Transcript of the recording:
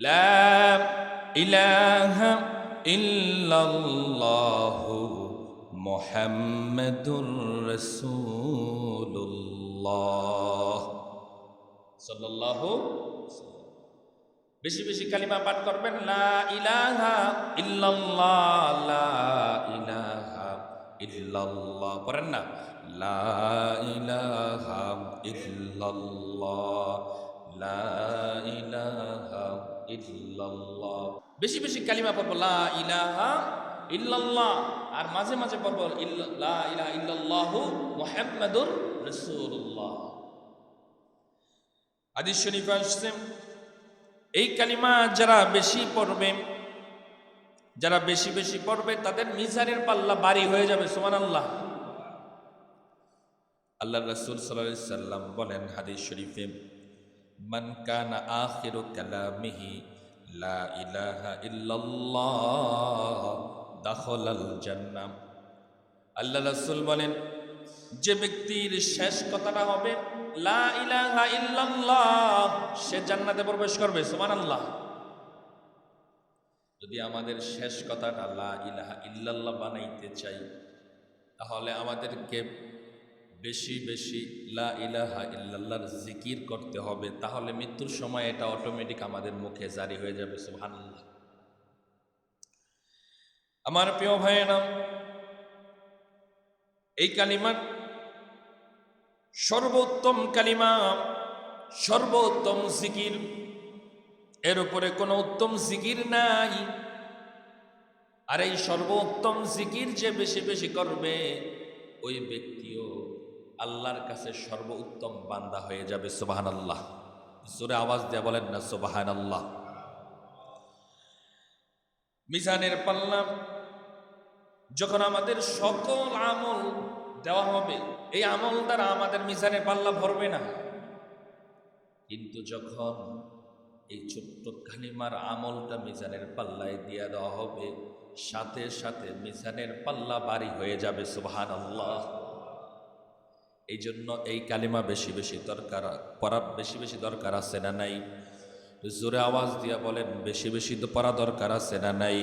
লা ইলাহা ইল্লাল্লাহু মুহাম্মাদুর রাসূলুল্লাহ সাল্লাল্লাহু। বেশি বেশি কালিমা পাঠ করবেন। লা ইলাহা ইল্লাল্লাহ, লা ইলাহা ইল্লাল্লাহ। পড়েন না, লা ইলাহা ইল্লাল্লাহ, লা ইলাহা ইল্লাল্লাহ। বেশি বেশি কালিমা পড়বো, লা ইলাহা ইল্লাল্লাহ, আর মাঝে মাঝে পড়বো লা ইলাহা ইল্লাল্লাহু মুহাম্মাদুর রাসূলুল্লাহ। হাদিস শরীফে আসছে, এই কালিমা যারা বেশি পড়বে, যারা বেশি বেশি পড়বে, তাদের মিজানের পাল্লা ভারী হয়ে যাবে। সুবহানাল্লাহ। আল্লাহ রাসূল সাল্লাল্লাহু আলাইহি সাল্লাম বলেন হাদিস শরীফে, মান কানা আখিরু কালামিহি লা ইলাহা ইল্লাল্লাহ দাখালাল জান্নাহ। আল্লাহ রাসূল বলেন, যে ব্যক্তির শেষ কথাটা হবে লা ইলাহা ইল্লাল্লাহ, সে জান্নাতে প্রবেশ করবে। সুবহানাল্লাহ। যদি আমাদের শেষ কথাটা লা ইলাহা ইল্লাল্লাহ বানাইতে চাই, তাহলে আমাদেরকে বেশি বেশি লা ইলাহা ইল্লাল্লাহর জিকির করতে হবে। তাহলে মৃত্যুর সময় এটা অটোমেটিক আমাদের মুখে জারি হয়ে যাবে। সুবহানাল্লাহ। আমার প্রিয় ভাইয়েরা, এই কালিমা সর্বোত্তম কালিমা, সর্বোত্তম জিকির। এর উপরে কোনো উত্তম জিকির নাই। আর এই সর্বোত্তম জিকির যে বেশি বেশি করবে, ওই ব্যক্তিও আল্লাহর কাছে সর্বোত্তম বান্দা হয়ে যাবে। সুবহানাল্লাহ। জোরে আওয়াজ দিয়ে বলেন না সুবহানাল্লাহ। মিজানের পাল্লা যখন আমাদের সকল আমল দেওয়া হবে, এই আমল দ্বারা আমাদের মিজানের পাল্লা ভরবে না। কিন্তু যখন এই ছোট্ট কালিমার আমলটা মিজানের পাল্লায় দিয়ে দেওয়া হবে, সাথে সাথে মিজানের পাল্লা ভারী হয়ে যাবে। সুবহানাল্লাহ। এই জন্য এই কালিমা বেশি বেশি দরকার, পড়া বেশি বেশি দরকার আছে না নাই? জোরে আওয়াজ দিয়া বলেন, বেশি বেশি তো পড়া দরকার আছে না নাই?